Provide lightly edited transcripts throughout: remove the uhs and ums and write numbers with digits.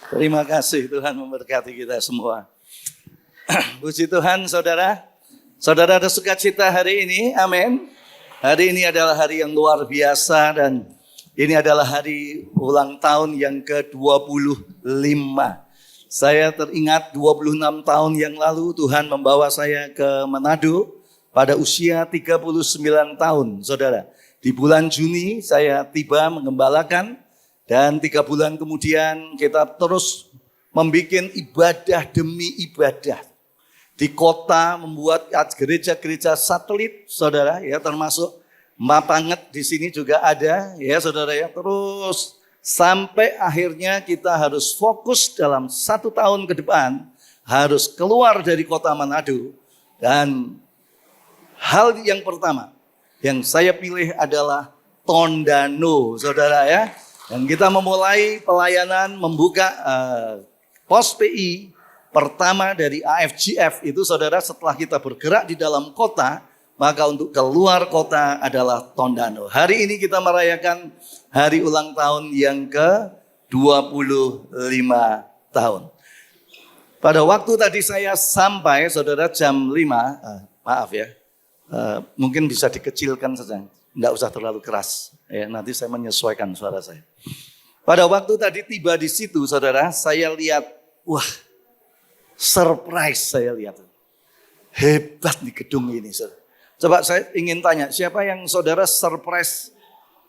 Terima kasih, Tuhan memberkati kita semua. Puji Tuhan, saudara. Saudara ada sukacita hari ini, amin. Hari ini adalah hari yang luar biasa dan ini adalah hari ulang tahun yang ke-25. Saya teringat 26 tahun yang lalu Tuhan membawa saya ke Manado pada usia 39 tahun, saudara. Di bulan Juni saya tiba mengembalakan dan 3 bulan kemudian kita terus membuat ibadah demi ibadah. Di kota membuat gereja-gereja satelit, saudara, ya, termasuk Mapanget di sini juga ada, ya, saudara, ya. Terus sampai akhirnya kita harus fokus dalam 1 tahun ke depan, harus keluar dari kota Manado. Dan hal yang pertama yang saya pilih adalah Tondano, saudara, ya. Dan kita memulai pelayanan membuka pos PI pertama dari AFGF itu, saudara, setelah kita bergerak di dalam kota, maka untuk keluar kota adalah Tondano. Hari ini kita merayakan hari ulang tahun yang ke-25 tahun. Pada waktu tadi saya sampai, saudara, jam 5, maaf ya, mungkin bisa dikecilkan saja, tidak usah terlalu keras. Ya, nanti saya menyesuaikan suara saya. Pada waktu tadi tiba di situ, saudara, saya lihat, wah, surprise saya lihat. Hebat nih gedung ini, saudara. Coba saya ingin tanya, siapa yang saudara surprise,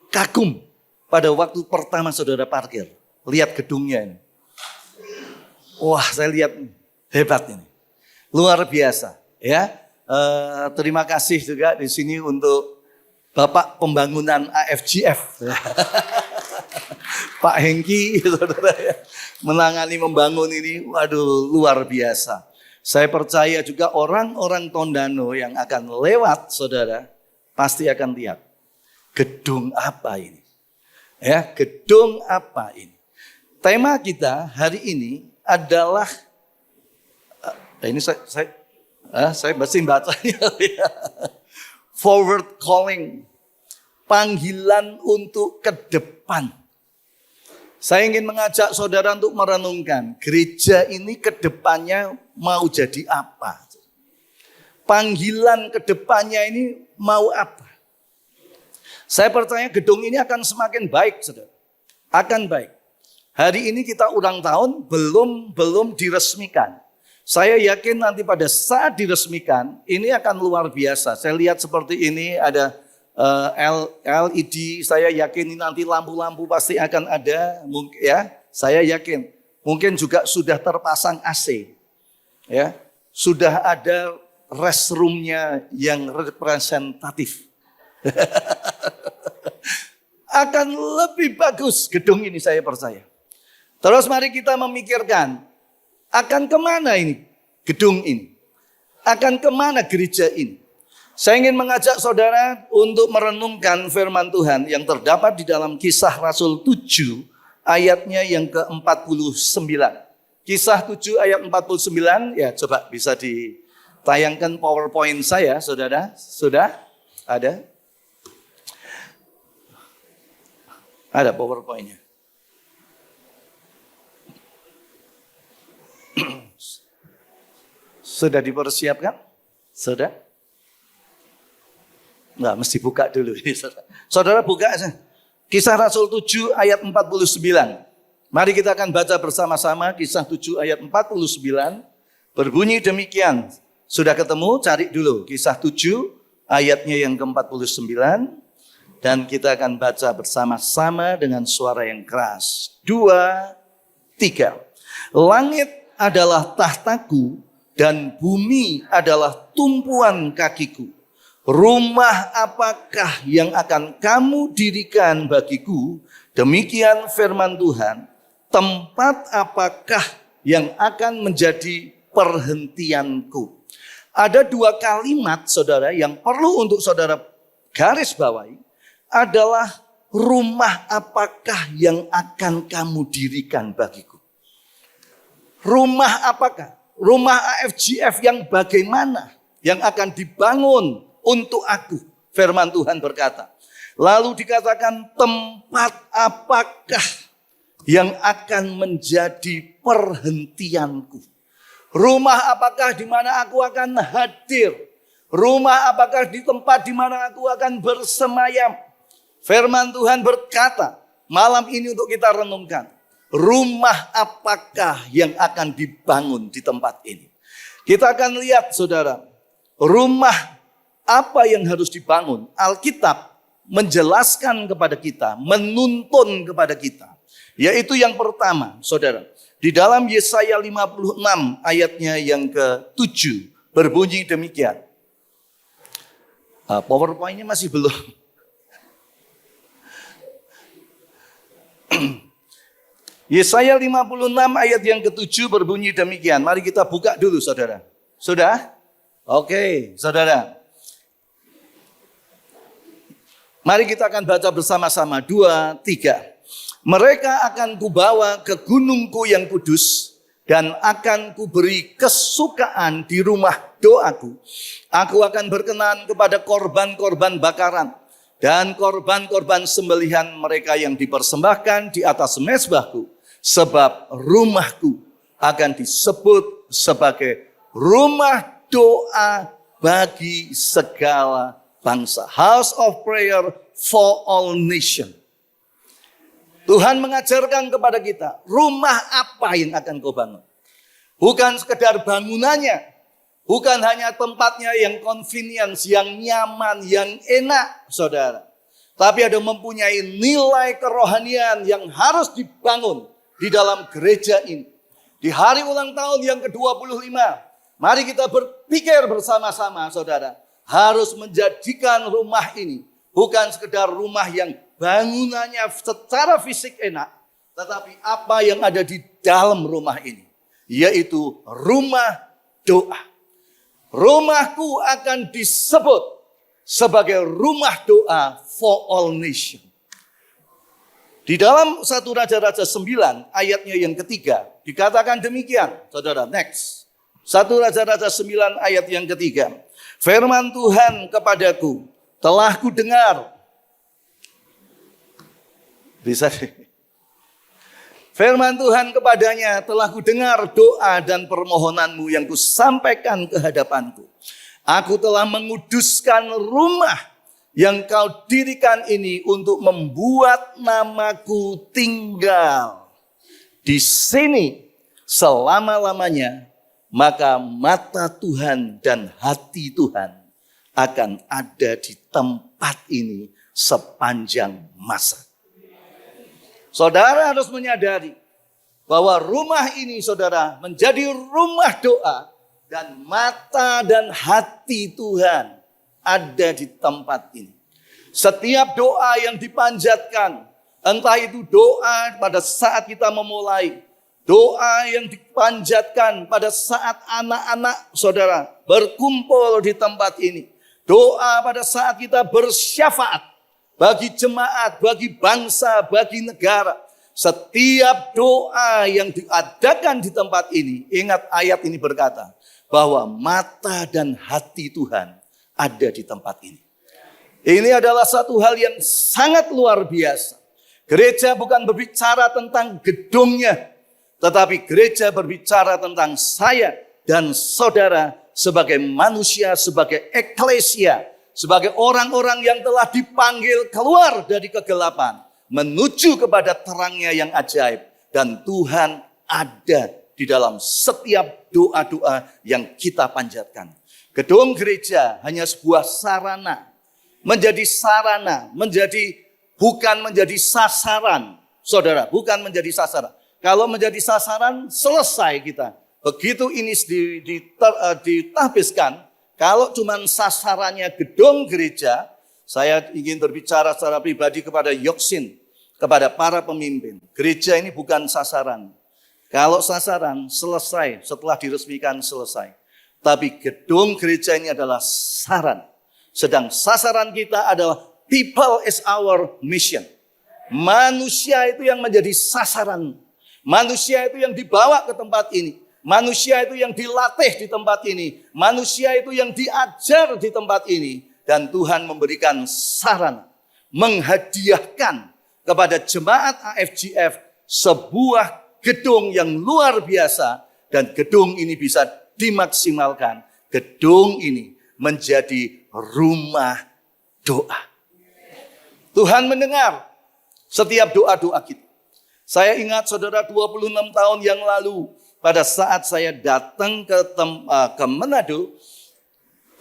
kagum pada waktu pertama saudara parkir? Lihat gedungnya ini. Wah, saya lihat hebat ini. Luar biasa, ya. Terima kasih juga di sini untuk Bapak Pembangunan AFGF, Pak Hengki, saudara, ya, menangani membangun ini, waduh, luar biasa. Saya percaya juga orang-orang Tondano yang akan lewat, saudara, pasti akan lihat gedung apa ini, ya, gedung apa ini. Tema kita hari ini adalah, ini saya masih bacanya, forward calling, panggilan untuk ke depan. Saya ingin mengajak saudara untuk merenungkan gereja ini ke depannya mau jadi apa. Panggilan ke depannya ini mau apa. Saya percaya gedung ini akan semakin baik, saudara. Akan baik. Hari ini kita ulang tahun, belum diresmikan. Saya yakin nanti pada saat diresmikan, ini akan luar biasa. Saya lihat seperti ini ada LED, saya yakin ini nanti lampu-lampu pasti akan ada, ya. Saya yakin, mungkin juga sudah terpasang AC, ya. Sudah ada restroomnya yang representatif. Akan lebih bagus gedung ini, saya percaya. Terus mari kita memikirkan, akan kemana ini gedung ini? Akan kemana gereja ini? Saya ingin mengajak saudara untuk merenungkan firman Tuhan yang terdapat di dalam Kisah Rasul 7 ayatnya yang ke-49. Kisah 7 ayat 49, ya coba bisa ditayangkan PowerPoint saya, saudara. Sudah? Ada? Ada PowerPoint-nya. Sudah dipersiapkan? Sudah? Enggak, mesti buka dulu. Saudara buka aja. Kisah Rasul 7 ayat 49. Mari kita akan baca bersama-sama Kisah 7 ayat 49. Berbunyi demikian. Sudah ketemu? Cari dulu. Kisah 7 ayatnya yang ke-49. Dan kita akan baca bersama-sama dengan suara yang keras. 2, 3. Langit adalah tahtaku dan bumi adalah tumpuan kakiku. Rumah apakah yang akan kamu dirikan bagiku? Demikian firman Tuhan. Tempat apakah yang akan menjadi perhentianku? Ada 2 kalimat, saudara, yang perlu untuk saudara garis bawahi. Adalah rumah apakah yang akan kamu dirikan bagiku? Rumah apakah? Rumah AFGF yang bagaimana yang akan dibangun untuk aku, firman Tuhan berkata. Lalu dikatakan tempat apakah yang akan menjadi perhentianku. Rumah apakah di mana aku akan hadir? Rumah apakah di tempat di mana aku akan bersemayam? Firman Tuhan berkata, malam ini untuk kita renungkan. Rumah apakah yang akan dibangun di tempat ini? Kita akan lihat saudara, rumah apa yang harus dibangun. Alkitab menjelaskan kepada kita, menuntun kepada kita. Yaitu yang pertama saudara, di dalam Yesaya 56 ayatnya yang ke-7 berbunyi demikian. PowerPoint-nya masih belum. Yesaya 56 ayat yang ke-7 berbunyi demikian. Mari kita buka dulu saudara. Sudah? Oke, saudara. Mari kita akan baca bersama-sama. 2, 3. Mereka akan kubawa ke gunungku yang kudus dan akan kuberi kesukaan di rumah doaku. Aku akan berkenan kepada korban-korban bakaran dan korban-korban sembelihan mereka yang dipersembahkan di atas mezbahku. Sebab rumahku akan disebut sebagai rumah doa bagi segala bangsa. House of prayer for all nations. Tuhan mengajarkan kepada kita, rumah apa yang akan kau bangun? Bukan sekedar bangunannya, bukan hanya tempatnya yang convenience, yang nyaman, yang enak, saudara. Tapi ada mempunyai nilai kerohanian yang harus dibangun di dalam gereja ini. Di hari ulang tahun yang ke-25, mari kita berpikir bersama-sama, saudara. Harus menjadikan rumah ini bukan sekedar rumah yang bangunannya secara fisik enak, tetapi apa yang ada di dalam rumah ini, yaitu rumah doa. Rumahku akan disebut sebagai rumah doa for all nations. Di dalam 1 Raja-Raja 9 ayatnya yang ketiga dikatakan demikian, saudara. Next. 1 Raja-Raja 9 ayat yang ketiga. Firman Tuhan kepadaku, telah ku dengar. Bisa. Firman Tuhan kepadanya, telah ku dengar doa dan permohonanmu yang kusampaikan ke hadapanku. Aku telah menguduskan rumah yang kau dirikan ini untuk membuat namaku tinggal di sini selama-lamanya. Maka mata Tuhan dan hati Tuhan akan ada di tempat ini sepanjang masa. Saudara harus menyadari bahwa rumah ini, saudara, menjadi rumah doa dan mata dan hati Tuhan ada di tempat ini. Setiap doa yang dipanjatkan, entah itu doa pada saat kita memulai, doa yang dipanjatkan pada saat anak-anak saudara berkumpul di tempat ini, doa pada saat kita bersyafaat bagi jemaat, bagi bangsa, bagi negara. Setiap doa yang diadakan di tempat ini, ingat ayat ini berkata bahwa mata dan hati Tuhan ada di tempat ini. Ini adalah satu hal yang sangat luar biasa. Gereja bukan berbicara tentang gedungnya, tetapi gereja berbicara tentang saya dan saudara sebagai manusia, sebagai eklesia, sebagai orang-orang yang telah dipanggil keluar dari kegelapan menuju kepada terangnya yang ajaib. Dan Tuhan ada di dalam setiap doa-doa yang kita panjatkan. Gedung gereja hanya sebuah sarana, bukan menjadi sasaran. Saudara, bukan menjadi sasaran. Kalau menjadi sasaran, selesai kita. Begitu ini ditahbiskan, kalau cuma sasarannya gedung gereja, saya ingin berbicara secara pribadi kepada Yoksin, kepada para pemimpin. Gereja ini bukan sasaran. Kalau sasaran, selesai. Setelah diresmikan, selesai. Tapi gedung gereja ini adalah sasaran. Sedang sasaran kita adalah people is our mission. Manusia itu yang menjadi sasaran. Manusia itu yang dibawa ke tempat ini. Manusia itu yang dilatih di tempat ini. Manusia itu yang diajar di tempat ini. Dan Tuhan memberikan saran, menghadiahkan kepada jemaat AFGF sebuah gedung yang luar biasa dan gedung ini bisa dimaksimalkan. Gedung ini menjadi rumah doa. Tuhan mendengar setiap doa-doa kita. Saya ingat saudara 26 tahun yang lalu pada saat saya datang ke Manado,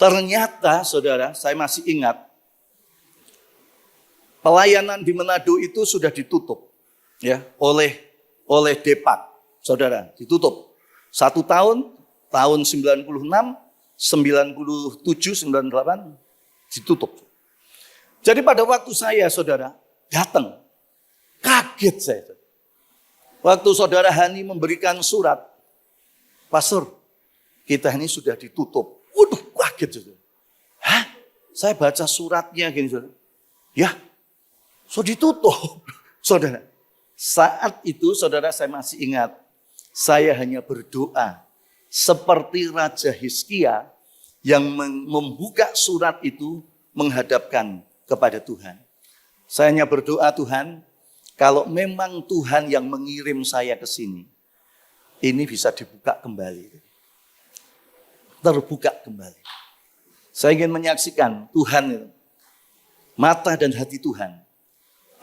ternyata saudara saya masih ingat pelayanan di Manado itu sudah ditutup ya oleh Depak, saudara, ditutup. 1 tahun 96, 97, 98 ditutup. Jadi pada waktu saya saudara datang, kaget saya. Waktu saudara Hani memberikan surat, Pastor, kita ini sudah ditutup. Waduh, kaget saudara. Hah? Saya baca suratnya gini saudara. Ya, sudah ditutup. Saudara, saat itu saudara saya masih ingat, saya hanya berdoa seperti Raja Hizkia yang membuka surat itu menghadapkan kepada Tuhan. Saya hanya berdoa, Tuhan, kalau memang Tuhan yang mengirim saya ke sini, ini bisa dibuka kembali. Terbuka kembali. Saya ingin menyaksikan Tuhan, mata dan hati Tuhan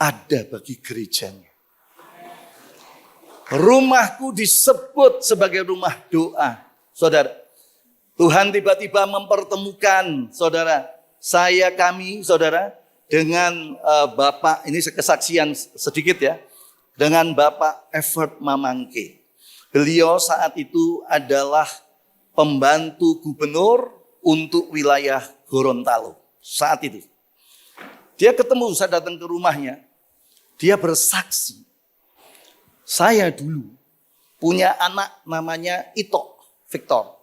ada bagi gerejanya. Rumahku disebut sebagai rumah doa. Saudara, Tuhan tiba-tiba mempertemukan saudara, kami, saudara, dengan Bapak, ini kesaksian sedikit ya, dengan Bapak Evert Mamangke. Beliau saat itu adalah pembantu gubernur untuk wilayah Gorontalo saat itu. Dia ketemu, saya datang ke rumahnya, dia bersaksi, saya dulu punya anak namanya Ito, Victor.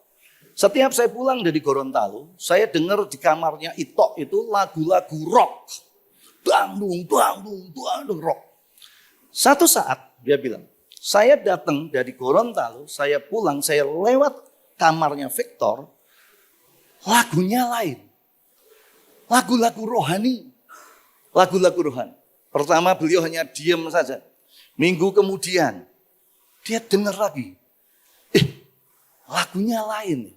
Setiap saya pulang dari Gorontalo, saya dengar di kamarnya Ito itu lagu-lagu rock. Dangdung, dangdung, dangdung rock. Satu saat dia bilang, saya datang dari Gorontalo, saya pulang, saya lewat kamarnya Victor, lagunya lain. Lagu-lagu rohani. Lagu-lagu rohani. Pertama beliau hanya diam saja. Minggu kemudian, dia dengar lagi. Lagunya lain.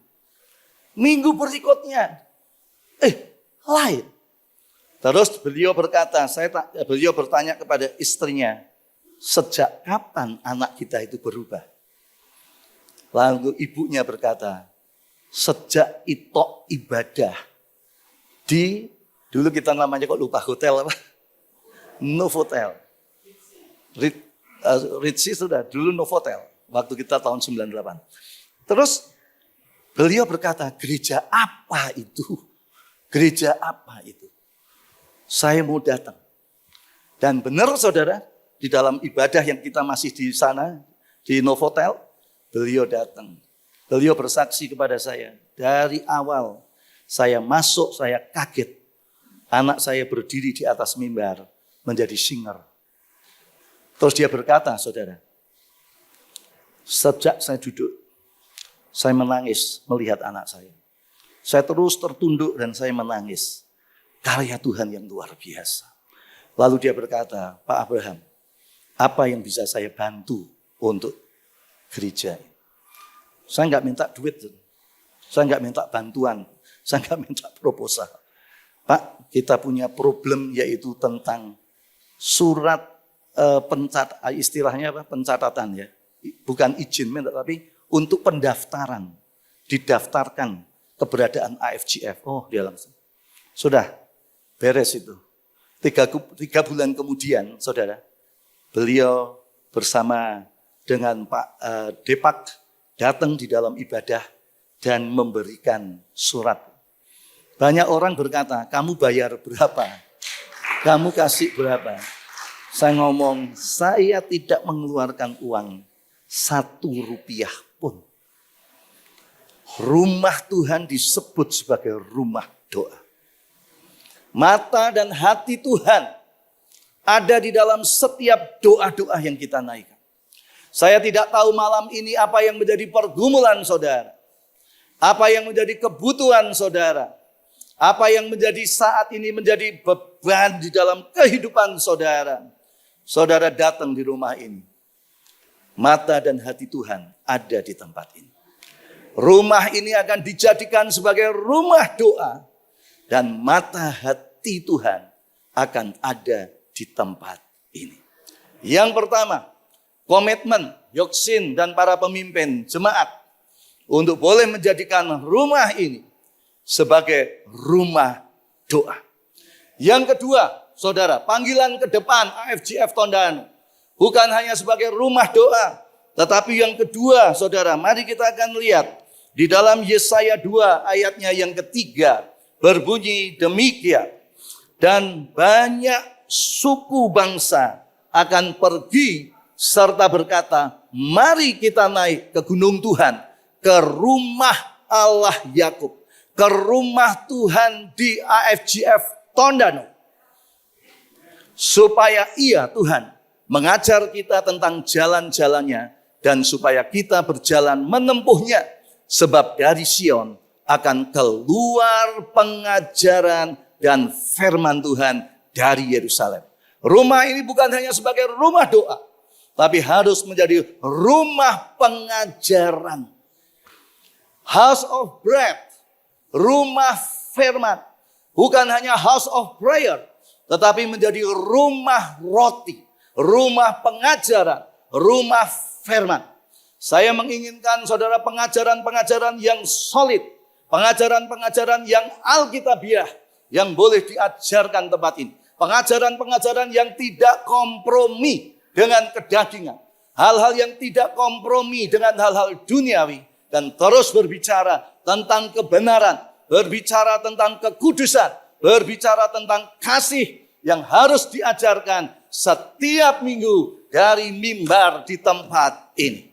Minggu berikutnya, lain. Terus beliau berkata, beliau bertanya kepada istrinya, sejak kapan anak kita itu berubah? Lalu ibunya berkata, sejak Ito ibadah di, dulu kita namanya kok lupa hotel apa? Novotel. Ritzy sudah, dulu Novotel. Waktu kita tahun 98. Terus beliau berkata, gereja apa itu? Gereja apa itu? Saya mau datang. Dan benar saudara, di dalam ibadah yang kita masih di sana, di Novotel, beliau datang. Beliau bersaksi kepada saya, dari awal saya masuk, saya kaget. Anak saya berdiri di atas mimbar, menjadi singer. Terus dia berkata, saudara, sejak saya duduk, saya menangis melihat anak saya. Saya terus tertunduk dan saya menangis. Karya Tuhan yang luar biasa. Lalu dia berkata, Pak Abraham, apa yang bisa saya bantu untuk gereja ini? Saya enggak minta duit, saya enggak minta bantuan, saya enggak minta proposal. Pak, kita punya problem yaitu tentang surat istilahnya apa? Pencatatan ya. Bukan izin, tapi untuk pendaftaran. Didaftarkan keberadaan AFGF. Oh, dia langsung. Sudah, beres itu. 3 bulan kemudian, saudara, beliau bersama dengan Pak Depak datang di dalam ibadah dan memberikan surat. Banyak orang berkata, kamu bayar berapa? Kamu kasih berapa? Saya ngomong, saya tidak mengeluarkan uang 1 rupiah pun. Rumah Tuhan disebut sebagai rumah doa. Mata dan hati Tuhan ada di dalam setiap doa-doa yang kita naikkan. Saya tidak tahu malam ini apa yang menjadi pergumulan saudara. Apa yang menjadi kebutuhan saudara. Apa yang menjadi saat ini menjadi beban di dalam kehidupan saudara. Saudara datang di rumah ini. Mata dan hati Tuhan ada di tempat ini. Rumah ini akan dijadikan sebagai rumah doa. Dan mata hati Tuhan akan ada di tempat ini. Yang pertama, komitmen Yoksin dan para pemimpin jemaat untuk boleh menjadikan rumah ini sebagai rumah doa. Yang kedua, saudara, panggilan ke depan AFGF Tondano bukan hanya sebagai rumah doa, tetapi yang kedua, saudara, mari kita akan lihat di dalam Yesaya 2 ayatnya yang ketiga berbunyi demikian. Dan banyak suku bangsa akan pergi serta berkata, mari kita naik ke gunung Tuhan, ke rumah Allah Yakub, ke rumah Tuhan di AFGF Tondano. Supaya ia, Tuhan, mengajar kita tentang jalan-jalannya dan supaya kita berjalan menempuhnya. Sebab dari Sion akan keluar pengajaran dan firman Tuhan dari Yerusalem. Rumah ini bukan hanya sebagai rumah doa, tapi harus menjadi rumah pengajaran. House of bread, rumah firman. Bukan hanya house of prayer, tetapi menjadi rumah roti, rumah pengajaran, rumah firman. Saya menginginkan saudara pengajaran-pengajaran yang solid, pengajaran-pengajaran yang alkitabiah, yang boleh diajarkan tempat ini. Pengajaran-pengajaran yang tidak kompromi dengan kedagingan. Hal-hal yang tidak kompromi dengan hal-hal duniawi. Dan terus berbicara tentang kebenaran, berbicara tentang kekudusan, berbicara tentang kasih yang harus diajarkan setiap minggu dari mimbar di tempat ini.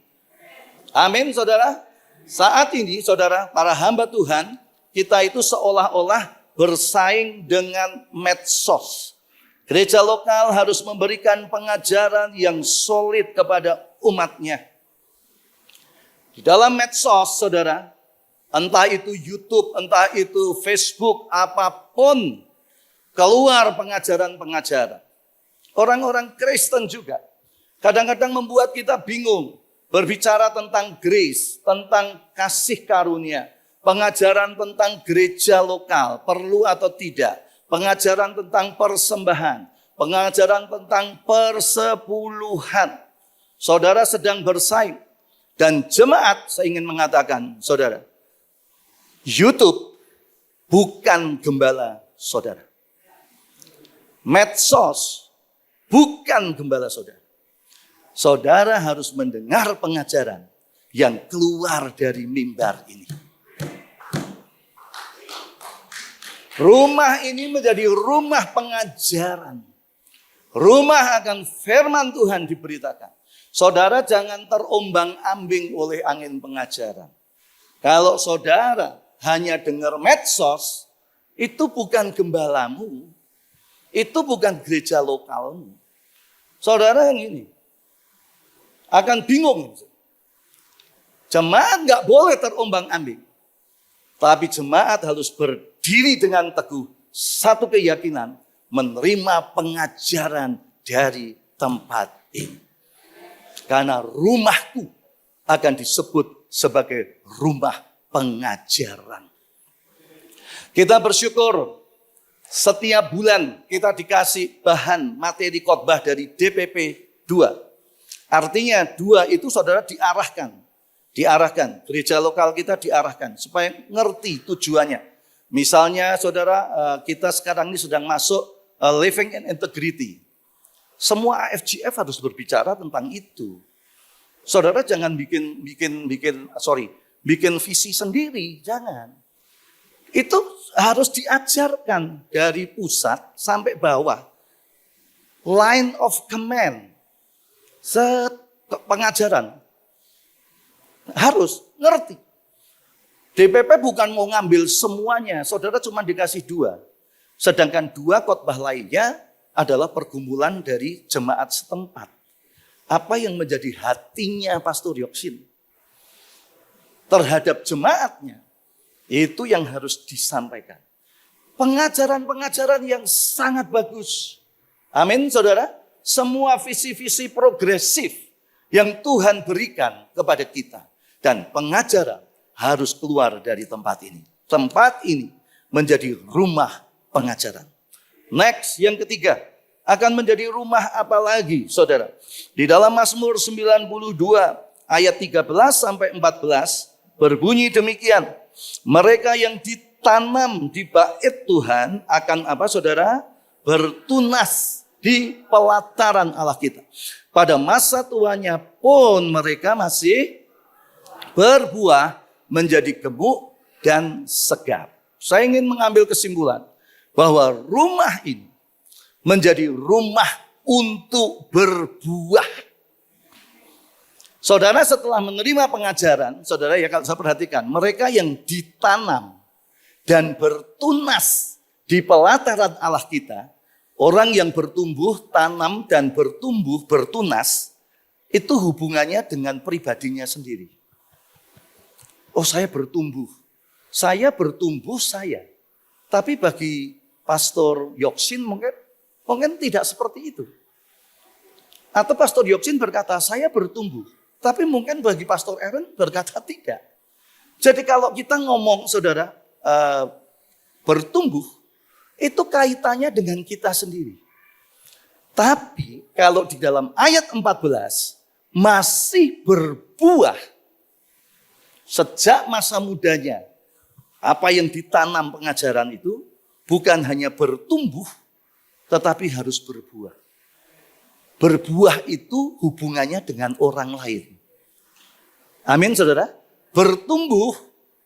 Amin, saudara. Saat ini, saudara, para hamba Tuhan, kita itu seolah-olah bersaing dengan medsos. Gereja lokal harus memberikan pengajaran yang solid kepada umatnya. Di dalam medsos, saudara, entah itu YouTube, entah itu Facebook, apapun, keluar pengajaran-pengajaran. Orang-orang Kristen juga kadang-kadang membuat kita bingung. Berbicara tentang grace, tentang kasih karunia. Pengajaran tentang gereja lokal, perlu atau tidak. Pengajaran tentang persembahan. Pengajaran tentang persepuluhan. Saudara sedang bersaing. Dan jemaat, saya ingin mengatakan, saudara, YouTube bukan gembala saudara. Medsos bukan gembala saudara. Saudara harus mendengar pengajaran yang keluar dari mimbar ini. Rumah ini menjadi rumah pengajaran. Rumah akan firman Tuhan diberitakan. Saudara jangan terombang-ambing oleh angin pengajaran. Kalau saudara hanya dengar medsos, itu bukan gembalamu. Itu bukan gereja lokalmu. Saudara yang ini akan bingung. Jemaat gak boleh terombang-ambing. Tapi jemaat harus berdiri dengan teguh. Satu keyakinan, menerima pengajaran dari tempat ini. Karena rumahku akan disebut sebagai rumah pengajaran. Kita bersyukur setiap bulan kita dikasih bahan materi khotbah dari DPP 2. Artinya 2 itu saudara diarahkan. Gereja lokal kita diarahkan supaya ngerti tujuannya. Misalnya saudara kita sekarang ini sedang masuk living in integrity. Semua AFGF harus berbicara tentang itu. Saudara jangan bikin visi sendiri, jangan. Itu harus diajarkan dari pusat sampai bawah. Line of command. Pengajaran harus ngerti. DPP bukan mau ngambil semuanya, saudara cuma dikasih 2. Sedangkan 2 khotbah lainnya adalah pergumulan dari jemaat setempat. Apa yang menjadi hatinya Pastor Yoksin terhadap jemaatnya, itu yang harus disampaikan. Pengajaran-pengajaran yang sangat bagus. Amin, saudara. Semua visi-visi progresif yang Tuhan berikan kepada kita. Dan pengajaran harus keluar dari tempat ini. Tempat ini menjadi rumah pengajaran. Next, yang ketiga, akan menjadi rumah apa lagi, saudara? Di dalam Mazmur 92 ayat 13 sampai 14 berbunyi demikian. Mereka yang ditanam di bait Tuhan akan apa, saudara? Bertunas di pelataran Allah kita. Pada masa tuanya pun mereka masih berbuah menjadi gemuk dan segar. Saya ingin mengambil kesimpulan bahwa rumah ini menjadi rumah untuk berbuah. Saudara, setelah menerima pengajaran, saudara, ya kalau saya perhatikan, mereka yang ditanam dan bertunas di pelataran Allah kita, orang yang bertumbuh, tanam dan bertumbuh, bertunas, itu hubungannya dengan pribadinya sendiri. Oh, saya bertumbuh. Saya bertumbuh, saya. Tapi bagi Pastor Yoksin mungkin tidak seperti itu. Atau Pastor Yoksin berkata, saya bertumbuh. Tapi mungkin bagi Pastor Aaron berkata tidak. Jadi kalau kita ngomong, saudara, bertumbuh, itu kaitannya dengan kita sendiri. Tapi kalau di dalam ayat 14, masih berbuah sejak masa mudanya. Apa yang ditanam pengajaran itu bukan hanya bertumbuh, tetapi harus berbuah. Berbuah itu hubungannya dengan orang lain. Amin, saudara. Bertumbuh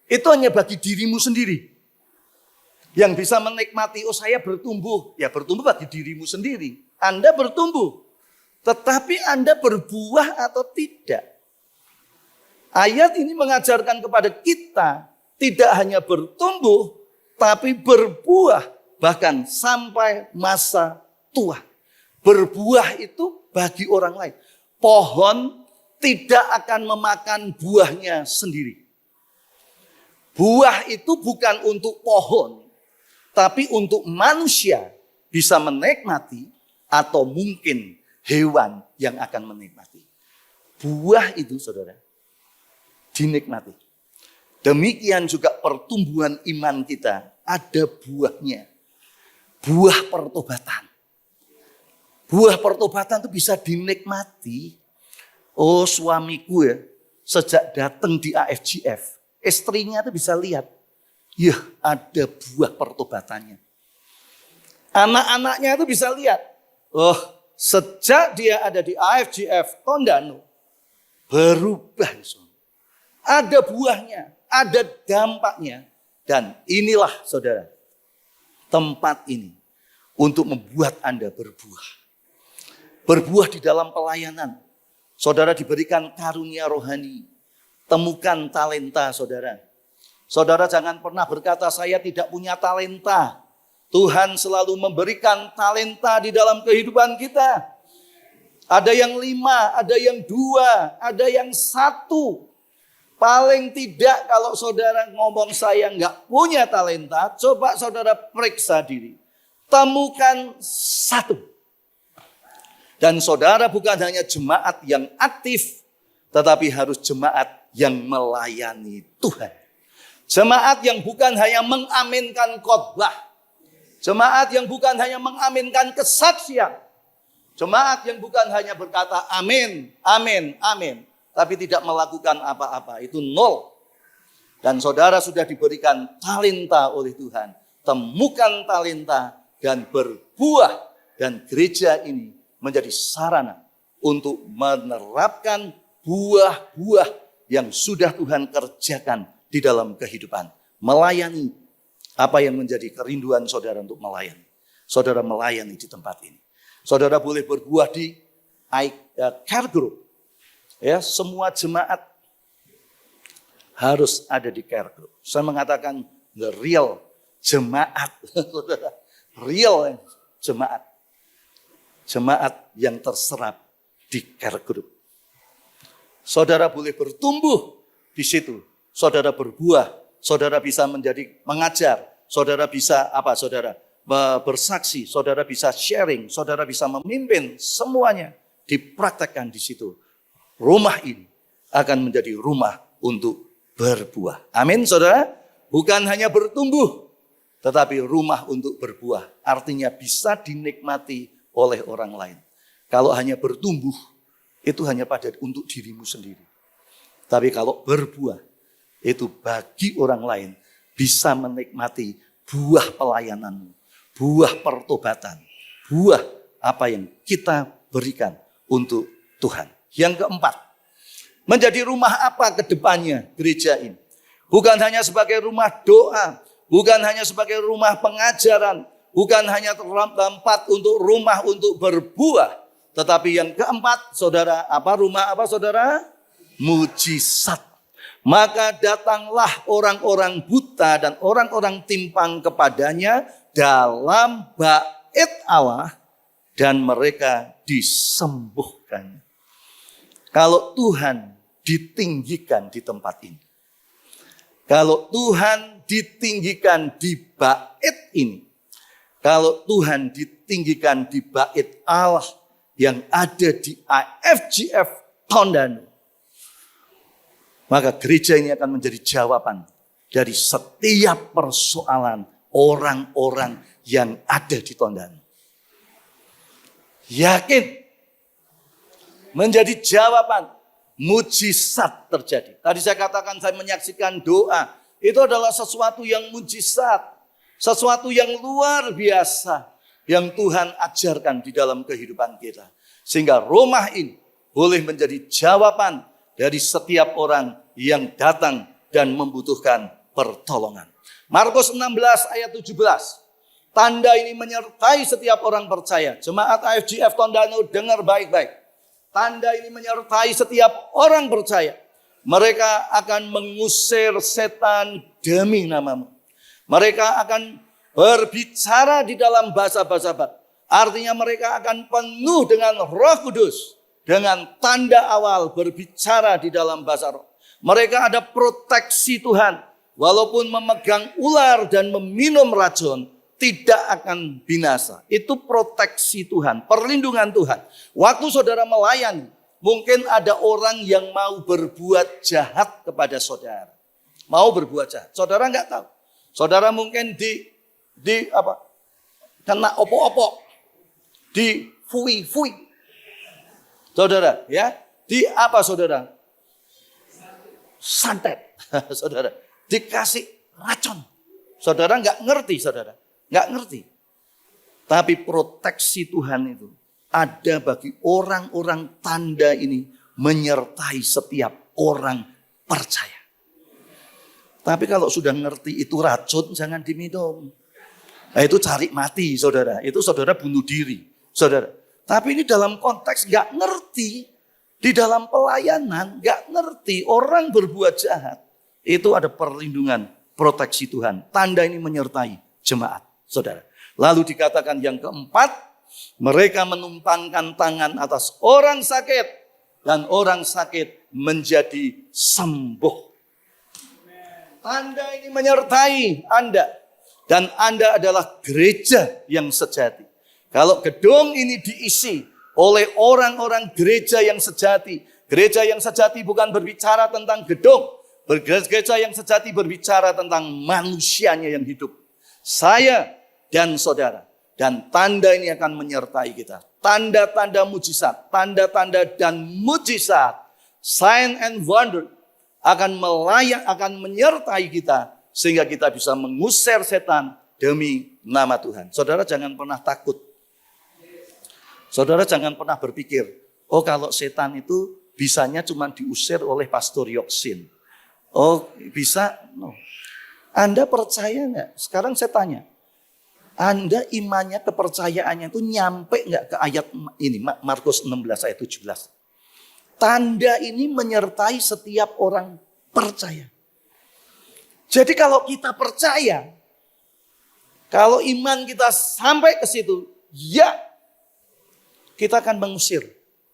itu hanya bagi dirimu sendiri. Yang bisa menikmati, oh saya bertumbuh. Ya bertumbuh bagi dirimu sendiri. Anda bertumbuh. Tetapi Anda berbuah atau tidak? Ayat ini mengajarkan kepada kita tidak hanya bertumbuh, tapi berbuah bahkan sampai masa tua. Berbuah itu bagi orang lain. Pohon tidak akan memakan buahnya sendiri. Buah itu bukan untuk pohon, tapi untuk manusia bisa menikmati atau mungkin hewan yang akan menikmati. Buah itu, saudara, dinikmati. Demikian juga pertumbuhan iman kita ada buahnya. Buah pertobatan. Buah pertobatan itu bisa dinikmati. Oh, suamiku ya, sejak datang di AFGF, istrinya itu bisa lihat, ya ada buah pertobatannya. Anak-anaknya itu bisa lihat, oh sejak dia ada di AFGF Tondano, berubah. Ada buahnya, ada dampaknya. Dan inilah, saudara, tempat ini untuk membuat Anda berbuah. Berbuah di dalam pelayanan. Saudara diberikan karunia rohani. Temukan talenta, saudara. Saudara jangan pernah berkata, saya tidak punya talenta. Tuhan selalu memberikan talenta di dalam kehidupan kita. Ada yang 5, ada yang 2, ada yang 1. Paling tidak kalau saudara ngomong saya nggak punya talenta, coba saudara periksa diri. Temukan 1. Dan saudara bukan hanya jemaat yang aktif, tetapi harus jemaat yang melayani Tuhan. Jemaat yang bukan hanya mengaminkan khotbah. Jemaat yang bukan hanya mengaminkan kesaksian. Jemaat yang bukan hanya berkata amin, amin, amin. Tapi tidak melakukan apa-apa. Itu 0. Dan saudara sudah diberikan talenta oleh Tuhan. Temukan talenta dan berbuah. Dan gereja ini menjadi sarana untuk menerapkan buah-buah yang sudah Tuhan kerjakan di dalam kehidupan. Melayani apa yang menjadi kerinduan saudara untuk melayani. Saudara melayani di tempat ini. Saudara boleh berbuah di care group. Ya, semua jemaat harus ada di care group. Saya mengatakan the real jemaat. Real jemaat. Jemaat yang terserap di care group. Saudara boleh bertumbuh di situ. Saudara berbuah. Saudara bisa menjadi mengajar. Saudara bisa apa, saudara? Bersaksi. Saudara bisa sharing. Saudara bisa memimpin. Semuanya dipraktekkan di situ. rumah ini akan menjadi rumah untuk berbuah. Amin, saudara. Bukan hanya bertumbuh, tetapi rumah untuk berbuah. Artinya bisa dinikmati oleh orang lain. Kalau hanya bertumbuh, itu hanya untuk dirimu sendiri. Tapi kalau berbuah, itu bagi orang lain bisa menikmati buah pelayananmu, buah pertobatan, buah apa yang kita berikan untuk Tuhan. Yang keempat, menjadi rumah apa ke depannya gereja ini? Bukan hanya sebagai rumah doa, bukan hanya sebagai rumah pengajaran, bukan hanya tempat untuk rumah untuk berbuah. Tetapi yang keempat, saudara, rumah apa saudara? Mujizat. Maka datanglah orang-orang buta dan orang-orang timpang kepadanya dalam bait Allah dan mereka disembuhkan. Kalau Tuhan ditinggikan di tempat ini, kalau Tuhan ditinggikan di bait ini, kalau Tuhan ditinggikan di bait Allah yang ada di IFGF Tondano, maka gereja ini akan menjadi jawaban dari setiap persoalan orang-orang yang ada di Tondano. Yakin menjadi jawaban, mujizat terjadi. Tadi saya katakan saya menyaksikan doa. Itu adalah sesuatu yang mujizat. Sesuatu yang luar biasa. Yang Tuhan ajarkan di dalam kehidupan kita. Sehingga rumah ini boleh menjadi jawaban dari setiap orang yang datang dan membutuhkan pertolongan. Markus 16 ayat 17. Tanda ini menyertai setiap orang percaya. Jemaat IFGF Tondano dengar baik-baik. Tanda ini menyertai setiap orang percaya. Mereka akan mengusir setan demi namamu. Mereka akan berbicara di dalam bahasa-bahasa baru. Artinya mereka akan penuh dengan Roh Kudus. Dengan tanda awal berbicara di dalam bahasa roh. Mereka ada proteksi Tuhan. Walaupun memegang ular dan meminum racun, tidak akan binasa. Itu proteksi Tuhan, perlindungan Tuhan. Waktu saudara melayani, mungkin ada orang yang mau berbuat jahat kepada saudara. Mau berbuat jahat. Saudara nggak tahu. Saudara mungkin kena opok-opok. Di fui. Saudara, ya, saudara? Santet, saudara. Dikasih racun. Saudara nggak ngerti, saudara. Nggak ngerti. Tapi proteksi Tuhan itu ada bagi orang-orang tanda ini menyertai setiap orang percaya. Tapi kalau sudah ngerti itu racun, jangan diminum. Nah, itu cari mati, saudara. Itu saudara bunuh diri, saudara. Tapi ini dalam konteks gak ngerti. Di dalam pelayanan gak ngerti. Orang berbuat jahat. Itu ada perlindungan, proteksi Tuhan. Tanda ini menyertai jemaat, saudara. Lalu dikatakan yang keempat. Mereka menumpangkan tangan atas orang sakit. Dan orang sakit menjadi sembuh. Tanda ini menyertai Anda. Dan Anda adalah gereja yang sejati. Kalau gedung ini diisi oleh orang-orang gereja yang sejati. Gereja yang sejati bukan berbicara tentang gedung. Gereja yang sejati berbicara tentang manusianya yang hidup. Saya dan saudara. Dan tanda ini akan menyertai kita. Tanda-tanda mujizat. Tanda-tanda dan mujizat. Sign and wonder. Akan menyertai kita. Sehingga kita bisa mengusir setan demi nama Tuhan. Saudara jangan pernah takut. Saudara jangan pernah berpikir, oh kalau setan itu bisanya cuma diusir oleh Pastor Yoksin. Oh bisa? No. Anda percaya nggak? Sekarang saya tanya. Anda imannya, kepercayaannya itu nyampe nggak ke ayat ini, Markus 16 ayat 17. Tanda ini menyertai setiap orang percaya. Jadi kalau kita percaya, kalau iman kita sampai ke situ, ya kita akan mengusir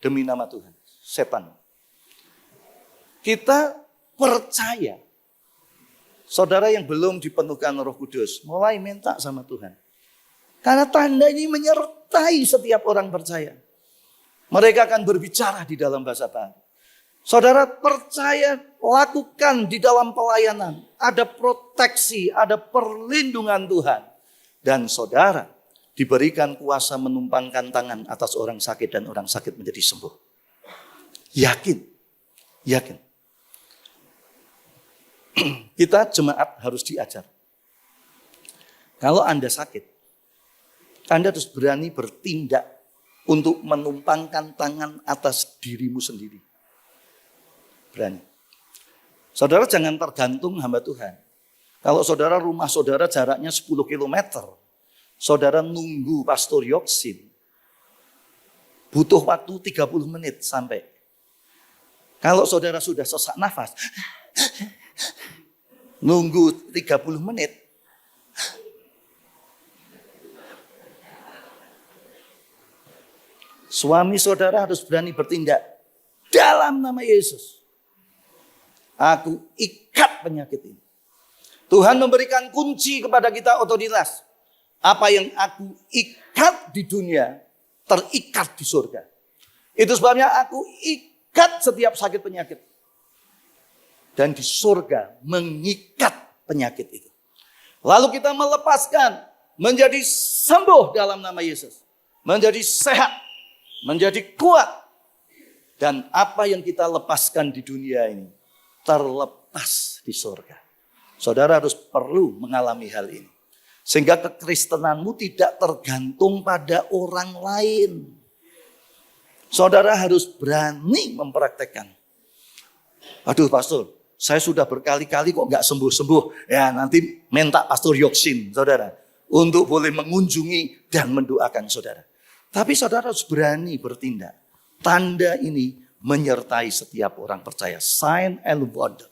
demi nama Tuhan, setan. Kita percaya. Saudara yang belum dipenuhkan Roh Kudus, mulai minta sama Tuhan. Karena tanda ini menyertai setiap orang percaya. Mereka akan berbicara di dalam bahasa baru. Saudara percaya, lakukan di dalam pelayanan. Ada proteksi, ada perlindungan Tuhan. Dan saudara diberikan kuasa menumpangkan tangan atas orang sakit dan orang sakit menjadi sembuh. Yakin, yakin. Kita jemaat harus diajar. Kalau Anda sakit, Anda harus berani bertindak untuk menumpangkan tangan atas dirimu sendiri. Berani. Saudara jangan tergantung hamba Tuhan. Kalau saudara rumah saudara jaraknya 10 km, saudara nunggu Pastor Yoksin, butuh waktu 30 menit sampai. Kalau saudara sudah sesak nafas, nunggu 30 menit, suami saudara harus berani bertindak dalam nama Yesus. Aku ikat penyakit ini. Tuhan memberikan kunci kepada kita otoritas. Apa yang aku ikat di dunia, terikat di surga. Itu sebabnya aku ikat setiap sakit penyakit. Dan di surga mengikat penyakit itu. Lalu kita melepaskan, menjadi sembuh dalam nama Yesus. Menjadi sehat, menjadi kuat. Dan apa yang kita lepaskan di dunia ini, terlepas di surga. Saudara harus perlu mengalami hal ini. Sehingga kekristenanmu tidak tergantung pada orang lain. Saudara harus berani mempraktekkan. Aduh pastor, saya sudah berkali-kali kok gak sembuh-sembuh. Ya nanti minta Pastor Yoksin saudara. Untuk boleh mengunjungi dan mendoakan saudara. Tapi saudara harus berani bertindak. Tanda ini menyertai setiap orang percaya. Sign and wonder.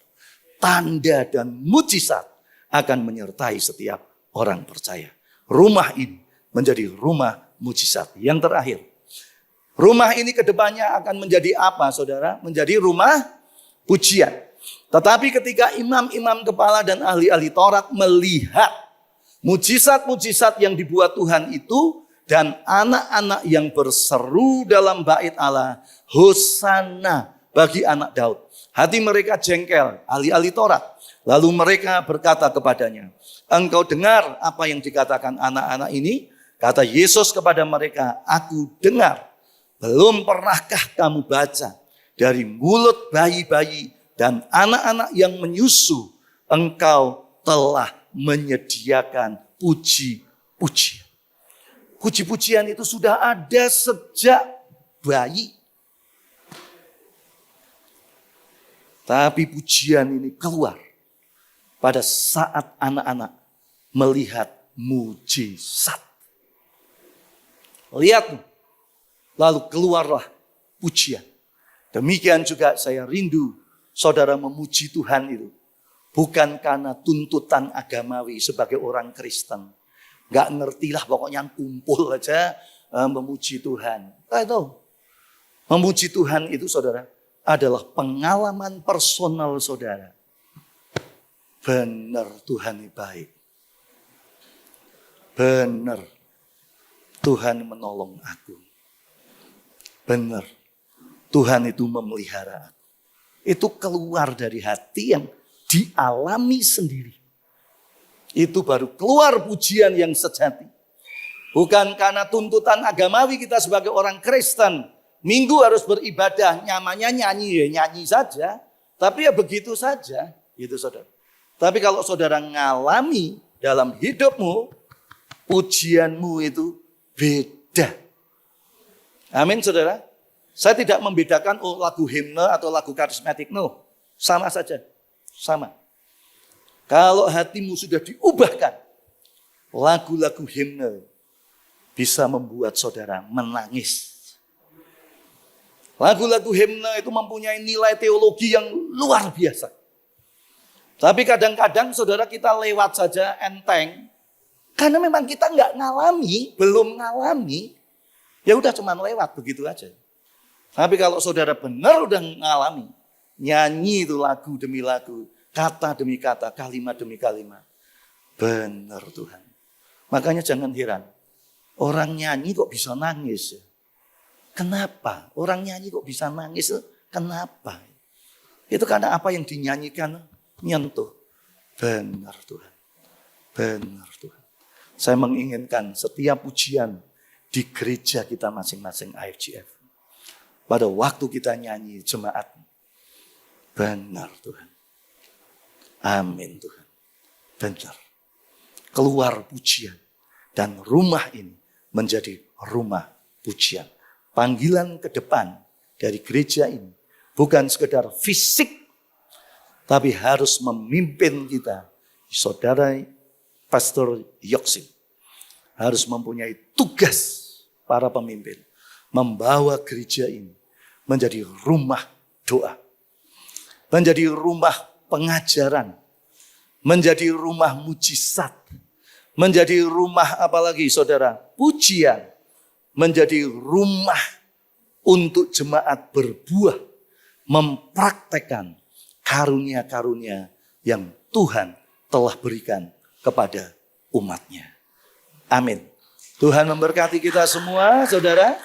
Tanda dan mujizat akan menyertai setiap orang percaya. Rumah ini menjadi rumah mujizat. Yang terakhir. Rumah ini kedepannya akan menjadi apa saudara? Menjadi rumah pujian. Tetapi ketika imam-imam kepala dan ahli-ahli Taurat melihat mujizat-mujizat yang dibuat Tuhan itu, dan anak-anak yang berseru dalam bait Allah, Hosana bagi anak Daud. Hati mereka jengkel, ahli-ahli Taurat. Lalu mereka berkata kepadanya, engkau dengar apa yang dikatakan anak-anak ini? Kata Yesus kepada mereka, aku dengar. Belum pernahkah kamu baca dari mulut bayi-bayi dan anak-anak yang menyusu, engkau telah menyediakan puji-pujian. Puji-pujian itu sudah ada sejak bayi. Tapi pujian ini keluar pada saat anak-anak melihat mujizat. Lihat, lalu keluarlah pujian. Demikian juga saya rindu saudara memuji Tuhan itu. Bukan karena tuntutan agamawi sebagai orang Kristen. Gak ngertilah pokoknya kumpul aja memuji Tuhan. Tahu, memuji Tuhan itu saudara adalah pengalaman personal saudara. Benar Tuhan ini baik. Benar Tuhan menolong aku. Benar Tuhan itu memelihara aku. Itu keluar dari hati yang dialami sendiri. Itu baru keluar pujian yang sejati. Bukan karena tuntutan agamawi kita sebagai orang Kristen. Minggu harus beribadah, nyamannya nyanyi, ya nyanyi saja. Tapi ya begitu saja, gitu saudara. Tapi kalau saudara ngalami dalam hidupmu, pujianmu itu beda. Amin saudara. Saya tidak membedakan lagu himne atau lagu karismatik, no. Sama saja, sama. Kalau hatimu sudah diubahkan, lagu-lagu himne bisa membuat saudara menangis. Lagu-lagu himne itu mempunyai nilai teologi yang luar biasa. Tapi kadang-kadang saudara kita lewat saja enteng. Karena memang kita nggak ngalami, belum ngalami. Ya udah cuma lewat begitu aja. Tapi kalau saudara benar udah ngalami, nyanyi itu lagu demi lagu. Kata demi kata, kalimat demi kalimat. Benar Tuhan. Makanya jangan heran. Orang nyanyi kok bisa nangis. Kenapa? Orang nyanyi kok bisa nangis? Kenapa? Itu karena apa yang dinyanyikan nyentuh. Benar Tuhan. Benar Tuhan. Saya menginginkan setiap pujian di gereja kita masing-masing IFGF. Pada waktu kita nyanyi jemaat. Benar Tuhan. Amin Tuhan. Benar. Keluar pujian. Dan rumah ini menjadi rumah pujian. Panggilan ke depan dari gereja ini bukan sekedar fisik, tapi harus memimpin kita. Saudara Pastor Yoksin harus mempunyai tugas para pemimpin. Membawa gereja ini menjadi rumah doa. Menjadi rumah pengajaran. Menjadi rumah mujizat. Menjadi rumah apalagi saudara? Pujian. Menjadi rumah untuk jemaat berbuah. Mempraktekkan karunia-karunia yang Tuhan telah berikan kepada umatnya. Amin. Tuhan memberkati kita semua saudara.